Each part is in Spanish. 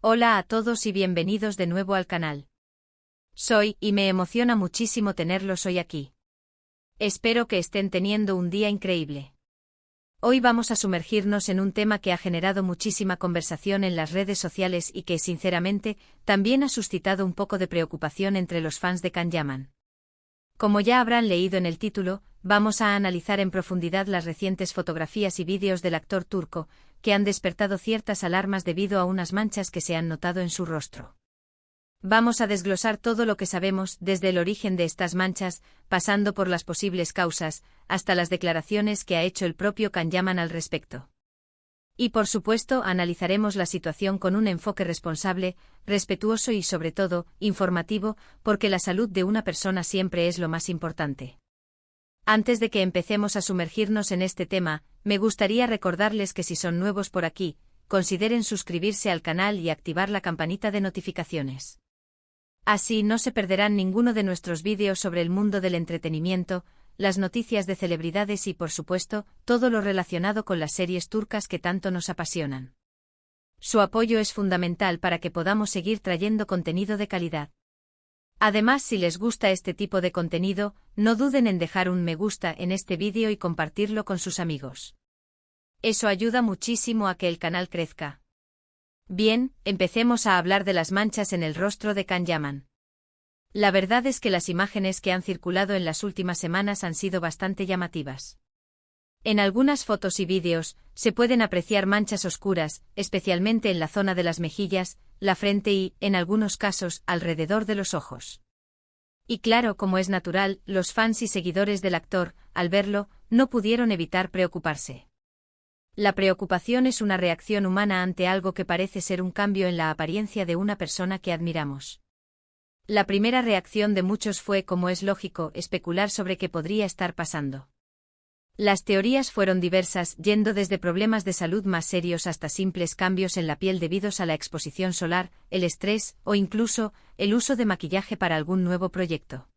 Hola a todos y bienvenidos de nuevo al canal. Y me emociona muchísimo tenerlos hoy aquí. Espero que estén teniendo un día increíble. Hoy vamos a sumergirnos en un tema que ha generado muchísima conversación en las redes sociales y que, sinceramente, también ha suscitado un poco de preocupación entre los fans de Can Yaman. Como ya habrán leído en el título, vamos a analizar en profundidad las recientes fotografías y vídeos del actor turco, que han despertado ciertas alarmas debido a unas manchas que se han notado en su rostro. Vamos a desglosar todo lo que sabemos, desde el origen de estas manchas, pasando por las posibles causas, hasta las declaraciones que ha hecho el propio Can Yaman al respecto. Y por supuesto analizaremos la situación con un enfoque responsable, respetuoso y sobre todo, informativo, porque la salud de una persona siempre es lo más importante. Antes de que empecemos a sumergirnos en este tema, me gustaría recordarles que si son nuevos por aquí, consideren suscribirse al canal y activar la campanita de notificaciones. Así no se perderán ninguno de nuestros vídeos sobre el mundo del entretenimiento, las noticias de celebridades y, por supuesto, todo lo relacionado con las series turcas que tanto nos apasionan. Su apoyo es fundamental para que podamos seguir trayendo contenido de calidad. Además, si les gusta este tipo de contenido, no duden en dejar un me gusta en este vídeo y compartirlo con sus amigos. Eso ayuda muchísimo a que el canal crezca. Bien, empecemos a hablar de las manchas en el rostro de Can Yaman. La verdad es que las imágenes que han circulado en las últimas semanas han sido bastante llamativas. En algunas fotos y vídeos, se pueden apreciar manchas oscuras, especialmente en la zona de las mejillas, la frente y, en algunos casos, alrededor de los ojos. Y claro, como es natural, los fans y seguidores del actor, al verlo, no pudieron evitar preocuparse. La preocupación es una reacción humana ante algo que parece ser un cambio en la apariencia de una persona que admiramos. La primera reacción de muchos fue, como es lógico, especular sobre qué podría estar pasando. Las teorías fueron diversas, yendo desde problemas de salud más serios hasta simples cambios en la piel debidos a la exposición solar, el estrés, o incluso, el uso de maquillaje para algún nuevo proyecto.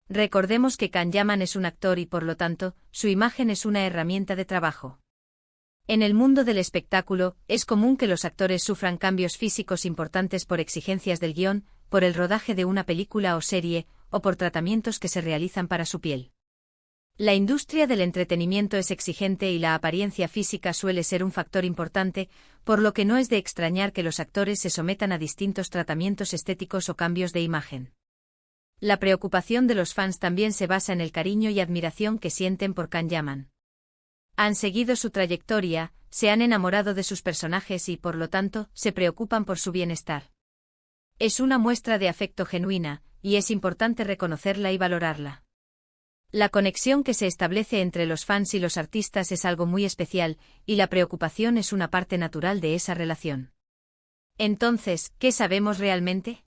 Recordemos que Can Yaman es un actor y, por lo tanto, su imagen es una herramienta de trabajo. En el mundo del espectáculo, es común que los actores sufran cambios físicos importantes por exigencias del guión, por el rodaje de una película o serie, o por tratamientos que se realizan para su piel. La industria del entretenimiento es exigente y la apariencia física suele ser un factor importante, por lo que no es de extrañar que los actores se sometan a distintos tratamientos estéticos o cambios de imagen. La preocupación de los fans también se basa en el cariño y admiración que sienten por Can Yaman. Han seguido su trayectoria, se han enamorado de sus personajes y, por lo tanto, se preocupan por su bienestar. Es una muestra de afecto genuina, y es importante reconocerla y valorarla. La conexión que se establece entre los fans y los artistas es algo muy especial, y la preocupación es una parte natural de esa relación. Entonces, ¿qué sabemos realmente?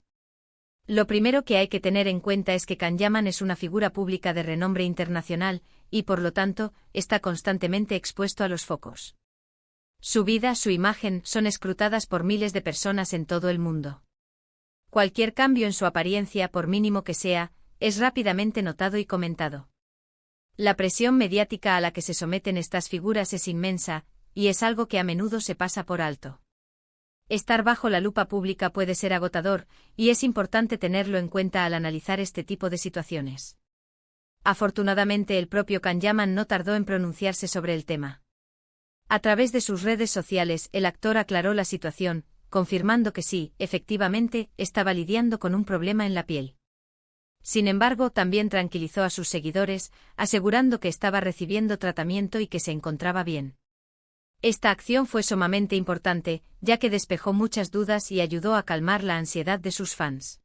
Lo primero que hay que tener en cuenta es que Can Yaman es una figura pública de renombre internacional, y por lo tanto, está constantemente expuesto a los focos. Su vida, su imagen, son escrutadas por miles de personas en todo el mundo. Cualquier cambio en su apariencia, por mínimo que sea, es rápidamente notado y comentado. La presión mediática a la que se someten estas figuras es inmensa, y es algo que a menudo se pasa por alto. Estar bajo la lupa pública puede ser agotador, y es importante tenerlo en cuenta al analizar este tipo de situaciones. Afortunadamente, el propio Can Yaman no tardó en pronunciarse sobre el tema. A través de sus redes sociales, el actor aclaró la situación, confirmando que sí, efectivamente, estaba lidiando con un problema en la piel. Sin embargo, también tranquilizó a sus seguidores, asegurando que estaba recibiendo tratamiento y que se encontraba bien. Esta acción fue sumamente importante, ya que despejó muchas dudas y ayudó a calmar la ansiedad de sus fans.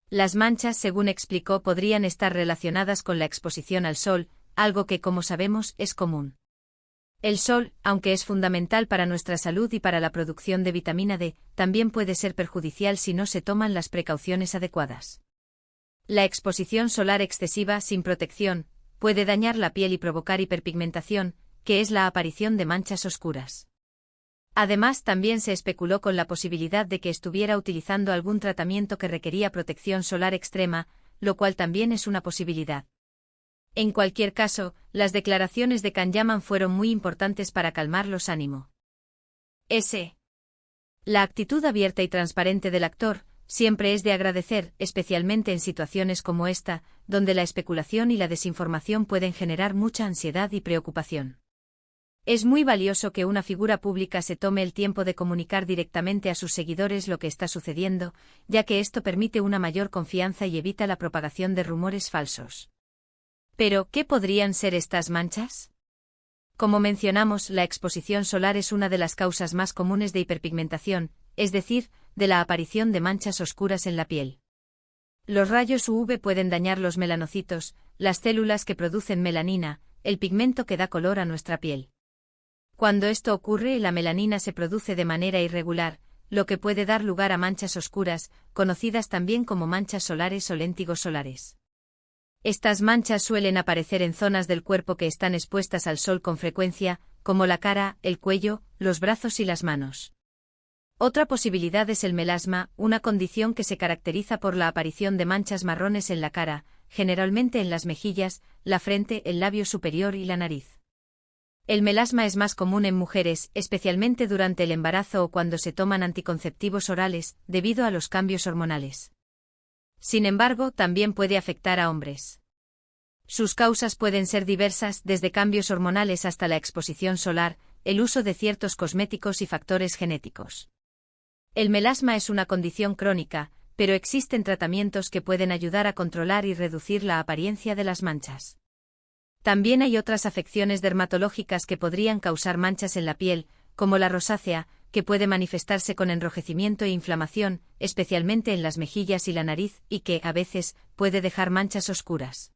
Las manchas, según explicó, podrían estar relacionadas con la exposición al sol, algo que, como sabemos, es común. El sol, aunque es fundamental para nuestra salud y para la producción de vitamina D, también puede ser perjudicial si no se toman las precauciones adecuadas. La exposición solar excesiva, sin protección, puede dañar la piel y provocar hiperpigmentación, que es la aparición de manchas oscuras. Además, también se especuló con la posibilidad de que estuviera utilizando algún tratamiento que requería protección solar extrema, lo cual también es una posibilidad. En cualquier caso, las declaraciones de Can Yaman fueron muy importantes para calmar los ánimos. La actitud abierta y transparente del actor siempre es de agradecer, especialmente en situaciones como esta, donde la especulación y la desinformación pueden generar mucha ansiedad y preocupación. Es muy valioso que una figura pública se tome el tiempo de comunicar directamente a sus seguidores lo que está sucediendo, ya que esto permite una mayor confianza y evita la propagación de rumores falsos. Pero, ¿qué podrían ser estas manchas? Como mencionamos, la exposición solar es una de las causas más comunes de hiperpigmentación, es decir, de la aparición de manchas oscuras en la piel. Los rayos UV pueden dañar los melanocitos, las células que producen melanina, el pigmento que da color a nuestra piel. Cuando esto ocurre, la melanina se produce de manera irregular, lo que puede dar lugar a manchas oscuras, conocidas también como manchas solares o léntigos solares. Estas manchas suelen aparecer en zonas del cuerpo que están expuestas al sol con frecuencia, como la cara, el cuello, los brazos y las manos. Otra posibilidad es el melasma, una condición que se caracteriza por la aparición de manchas marrones en la cara, generalmente en las mejillas, la frente, el labio superior y la nariz. El melasma es más común en mujeres, especialmente durante el embarazo o cuando se toman anticonceptivos orales, debido a los cambios hormonales. Sin embargo, también puede afectar a hombres. Sus causas pueden ser diversas, desde cambios hormonales hasta la exposición solar, el uso de ciertos cosméticos y factores genéticos. El melasma es una condición crónica, pero existen tratamientos que pueden ayudar a controlar y reducir la apariencia de las manchas. También hay otras afecciones dermatológicas que podrían causar manchas en la piel, como la rosácea, que puede manifestarse con enrojecimiento e inflamación, especialmente en las mejillas y la nariz, y que, a veces, puede dejar manchas oscuras.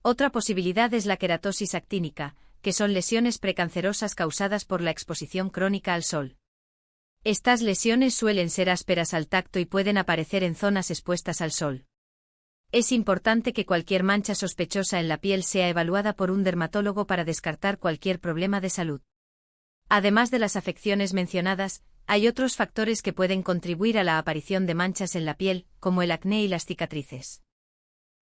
Otra posibilidad es la queratosis actínica, que son lesiones precancerosas causadas por la exposición crónica al sol. Estas lesiones suelen ser ásperas al tacto y pueden aparecer en zonas expuestas al sol. Es importante que cualquier mancha sospechosa en la piel sea evaluada por un dermatólogo para descartar cualquier problema de salud. Además de las afecciones mencionadas, hay otros factores que pueden contribuir a la aparición de manchas en la piel, como el acné y las cicatrices.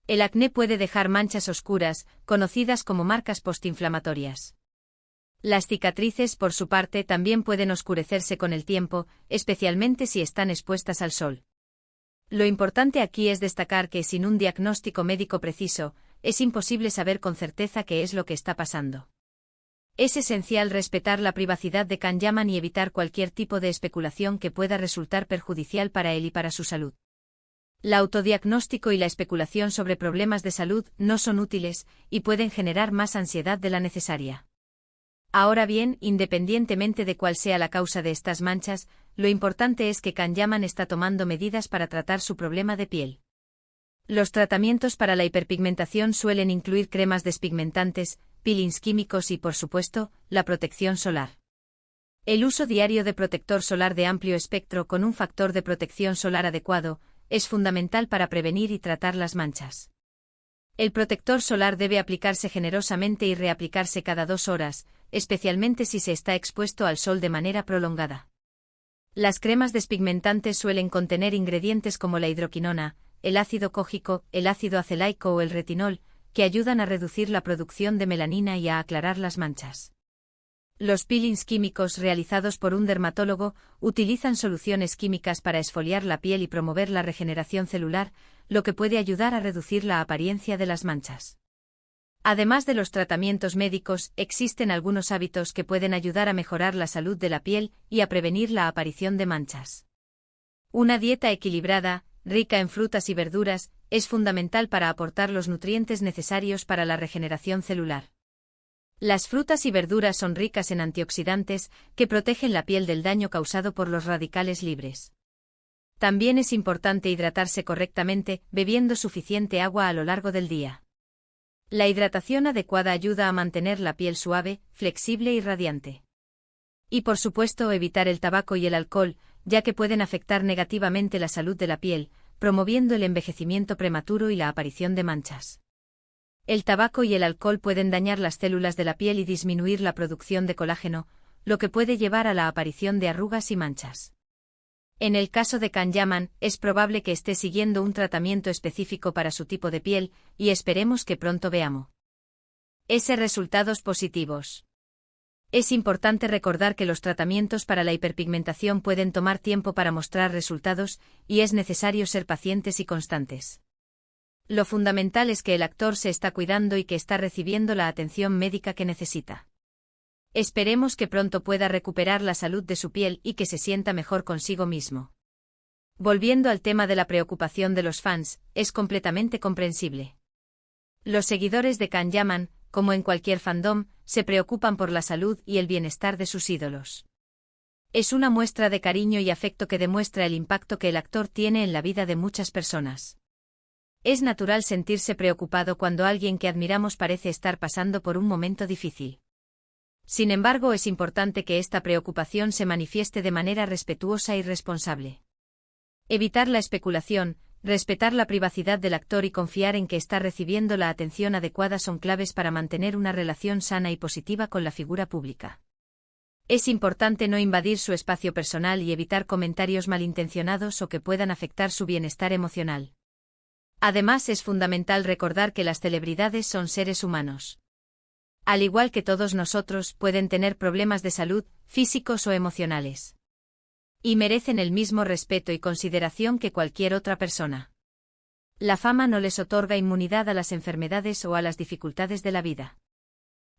El acné puede dejar manchas oscuras, conocidas como marcas postinflamatorias. Las cicatrices, por su parte, también pueden oscurecerse con el tiempo, especialmente si están expuestas al sol. Lo importante aquí es destacar que sin un diagnóstico médico preciso, es imposible saber con certeza qué es lo que está pasando. Es esencial respetar la privacidad de Can Yaman y evitar cualquier tipo de especulación que pueda resultar perjudicial para él y para su salud. El autodiagnóstico y la especulación sobre problemas de salud no son útiles y pueden generar más ansiedad de la necesaria. Ahora bien, independientemente de cuál sea la causa de estas manchas, lo importante es que Can Yaman está tomando medidas para tratar su problema de piel. Los tratamientos para la hiperpigmentación suelen incluir cremas despigmentantes, peelings químicos y, por supuesto, la protección solar. El uso diario de protector solar de amplio espectro con un factor de protección solar adecuado es fundamental para prevenir y tratar las manchas. El protector solar debe aplicarse generosamente y reaplicarse cada 2 horas, especialmente si se está expuesto al sol de manera prolongada. Las cremas despigmentantes suelen contener ingredientes como la hidroquinona, el ácido cógico, el ácido acelaico o el retinol, que ayudan a reducir la producción de melanina y a aclarar las manchas. Los peelings químicos realizados por un dermatólogo utilizan soluciones químicas para exfoliar la piel y promover la regeneración celular, lo que puede ayudar a reducir la apariencia de las manchas. Además de los tratamientos médicos, existen algunos hábitos que pueden ayudar a mejorar la salud de la piel y a prevenir la aparición de manchas. Una dieta equilibrada, rica en frutas y verduras, es fundamental para aportar los nutrientes necesarios para la regeneración celular. Las frutas y verduras son ricas en antioxidantes que protegen la piel del daño causado por los radicales libres. También es importante hidratarse correctamente, bebiendo suficiente agua a lo largo del día. La hidratación adecuada ayuda a mantener la piel suave, flexible y radiante. Y por supuesto evitar el tabaco y el alcohol, ya que pueden afectar negativamente la salud de la piel, promoviendo el envejecimiento prematuro y la aparición de manchas. El tabaco y el alcohol pueden dañar las células de la piel y disminuir la producción de colágeno, lo que puede llevar a la aparición de arrugas y manchas. En el caso de Can Yaman, es probable que esté siguiendo un tratamiento específico para su tipo de piel, y esperemos que pronto veamos resultados positivos. Es importante recordar que los tratamientos para la hiperpigmentación pueden tomar tiempo para mostrar resultados, y es necesario ser pacientes y constantes. Lo fundamental es que el actor se está cuidando y que está recibiendo la atención médica que necesita. Esperemos que pronto pueda recuperar la salud de su piel y que se sienta mejor consigo mismo. Volviendo al tema de la preocupación de los fans, es completamente comprensible. Los seguidores de Kan-Yaman, como en cualquier fandom, se preocupan por la salud y el bienestar de sus ídolos. Es una muestra de cariño y afecto que demuestra el impacto que el actor tiene en la vida de muchas personas. Es natural sentirse preocupado cuando alguien que admiramos parece estar pasando por un momento difícil. Sin embargo, es importante que esta preocupación se manifieste de manera respetuosa y responsable. Evitar la especulación, respetar la privacidad del actor y confiar en que está recibiendo la atención adecuada son claves para mantener una relación sana y positiva con la figura pública. Es importante no invadir su espacio personal y evitar comentarios malintencionados o que puedan afectar su bienestar emocional. Además, es fundamental recordar que las celebridades son seres humanos. Al igual que todos nosotros, pueden tener problemas de salud, físicos o emocionales. Y merecen el mismo respeto y consideración que cualquier otra persona. La fama no les otorga inmunidad a las enfermedades o a las dificultades de la vida.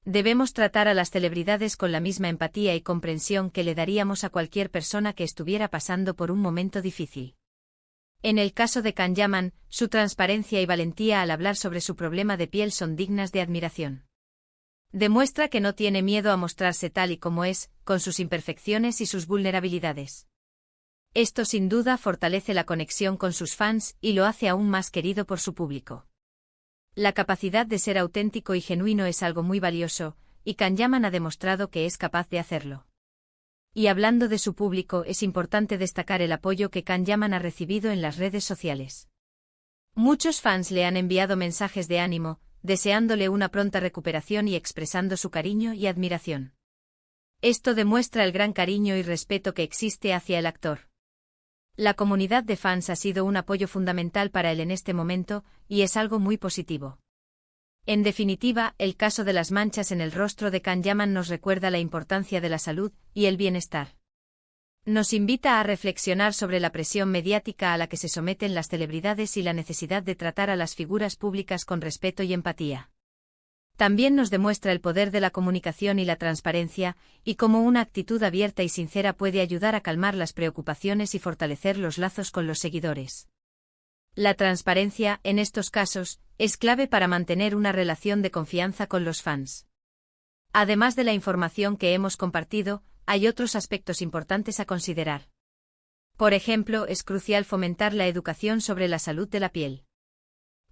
Debemos tratar a las celebridades con la misma empatía y comprensión que le daríamos a cualquier persona que estuviera pasando por un momento difícil. En el caso de Kan-Yaman, su transparencia y valentía al hablar sobre su problema de piel son dignas de admiración. Demuestra que no tiene miedo a mostrarse tal y como es, con sus imperfecciones y sus vulnerabilidades. Esto sin duda fortalece la conexión con sus fans y lo hace aún más querido por su público. La capacidad de ser auténtico y genuino es algo muy valioso, y Kan-Yaman ha demostrado que es capaz de hacerlo. Y hablando de su público, es importante destacar el apoyo que Kan-Yaman ha recibido en las redes sociales. Muchos fans le han enviado mensajes de ánimo, deseándole una pronta recuperación y expresando su cariño y admiración. Esto demuestra el gran cariño y respeto que existe hacia el actor. La comunidad de fans ha sido un apoyo fundamental para él en este momento, y es algo muy positivo. En definitiva, el caso de las manchas en el rostro de Kan-Yaman nos recuerda la importancia de la salud y el bienestar. Nos invita a reflexionar sobre la presión mediática a la que se someten las celebridades y la necesidad de tratar a las figuras públicas con respeto y empatía. También nos demuestra el poder de la comunicación y la transparencia, y cómo una actitud abierta y sincera puede ayudar a calmar las preocupaciones y fortalecer los lazos con los seguidores. La transparencia, en estos casos, es clave para mantener una relación de confianza con los fans. Además de la información que hemos compartido, hay otros aspectos importantes a considerar. Por ejemplo, es crucial fomentar la educación sobre la salud de la piel.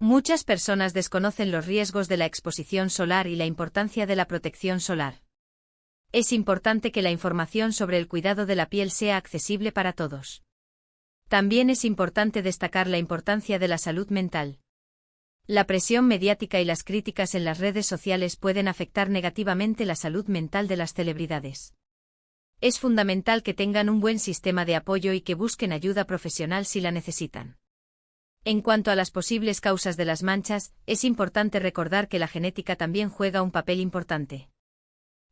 Muchas personas desconocen los riesgos de la exposición solar y la importancia de la protección solar. Es importante que la información sobre el cuidado de la piel sea accesible para todos. También es importante destacar la importancia de la salud mental. La presión mediática y las críticas en las redes sociales pueden afectar negativamente la salud mental de las celebridades. Es fundamental que tengan un buen sistema de apoyo y que busquen ayuda profesional si la necesitan. En cuanto a las posibles causas de las manchas, es importante recordar que la genética también juega un papel importante.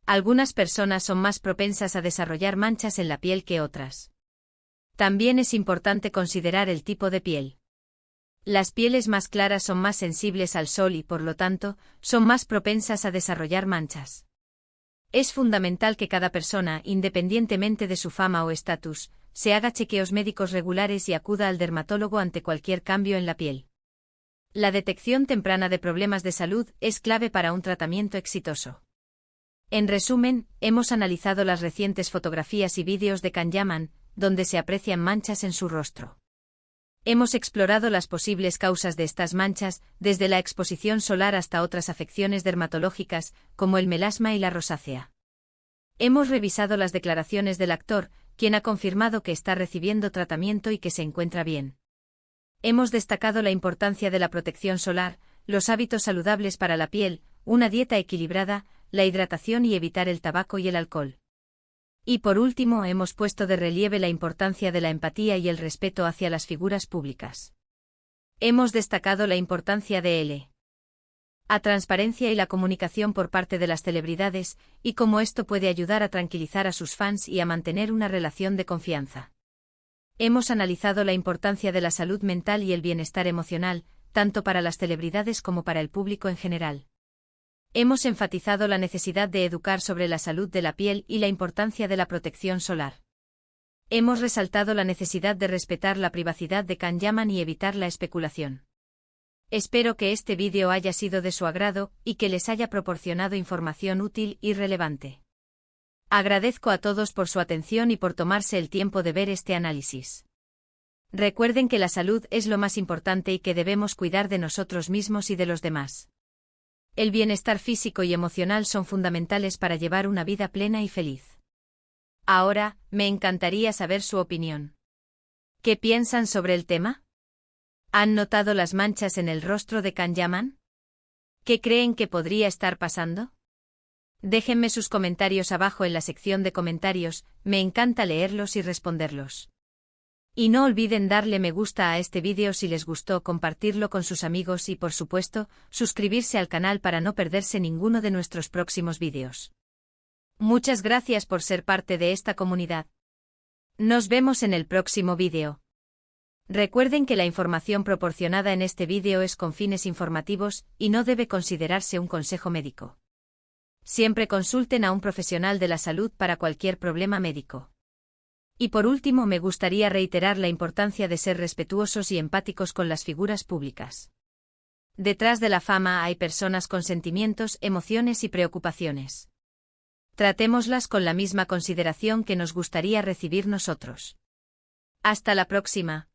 Algunas personas son más propensas a desarrollar manchas en la piel que otras. También es importante considerar el tipo de piel. Las pieles más claras son más sensibles al sol y, por lo tanto, son más propensas a desarrollar manchas. Es fundamental que cada persona, independientemente de su fama o estatus, se haga chequeos médicos regulares y acuda al dermatólogo ante cualquier cambio en la piel. La detección temprana de problemas de salud es clave para un tratamiento exitoso. En resumen, hemos analizado las recientes fotografías y vídeos de Kan-Yaman, donde se aprecian manchas en su rostro. Hemos explorado las posibles causas de estas manchas, desde la exposición solar hasta otras afecciones dermatológicas, como el melasma y la rosácea. Hemos revisado las declaraciones del actor, quien ha confirmado que está recibiendo tratamiento y que se encuentra bien. Hemos destacado la importancia de la protección solar, los hábitos saludables para la piel, una dieta equilibrada, la hidratación y evitar el tabaco y el alcohol. Y por último, hemos puesto de relieve la importancia de la empatía y el respeto hacia las figuras públicas. Hemos destacado la importancia de a transparencia y la comunicación por parte de las celebridades, y cómo esto puede ayudar a tranquilizar a sus fans y a mantener una relación de confianza. Hemos analizado la importancia de la salud mental y el bienestar emocional, tanto para las celebridades como para el público en general. Hemos enfatizado la necesidad de educar sobre la salud de la piel y la importancia de la protección solar. Hemos resaltado la necesidad de respetar la privacidad de Can Yaman y evitar la especulación. Espero que este vídeo haya sido de su agrado y que les haya proporcionado información útil y relevante. Agradezco a todos por su atención y por tomarse el tiempo de ver este análisis. Recuerden que la salud es lo más importante y que debemos cuidar de nosotros mismos y de los demás. El bienestar físico y emocional son fundamentales para llevar una vida plena y feliz. Ahora, me encantaría saber su opinión. ¿Qué piensan sobre el tema? ¿Han notado las manchas en el rostro de Can Yaman? ¿Qué creen que podría estar pasando? Déjenme sus comentarios abajo en la sección de comentarios, me encanta leerlos y responderlos. Y no olviden darle me gusta a este vídeo si les gustó, compartirlo con sus amigos y por supuesto, suscribirse al canal para no perderse ninguno de nuestros próximos vídeos. Muchas gracias por ser parte de esta comunidad. Nos vemos en el próximo vídeo. Recuerden que la información proporcionada en este vídeo es con fines informativos y no debe considerarse un consejo médico. Siempre consulten a un profesional de la salud para cualquier problema médico. Y por último, me gustaría reiterar la importancia de ser respetuosos y empáticos con las figuras públicas. Detrás de la fama hay personas con sentimientos, emociones y preocupaciones. Tratémoslas con la misma consideración que nos gustaría recibir nosotros. Hasta la próxima.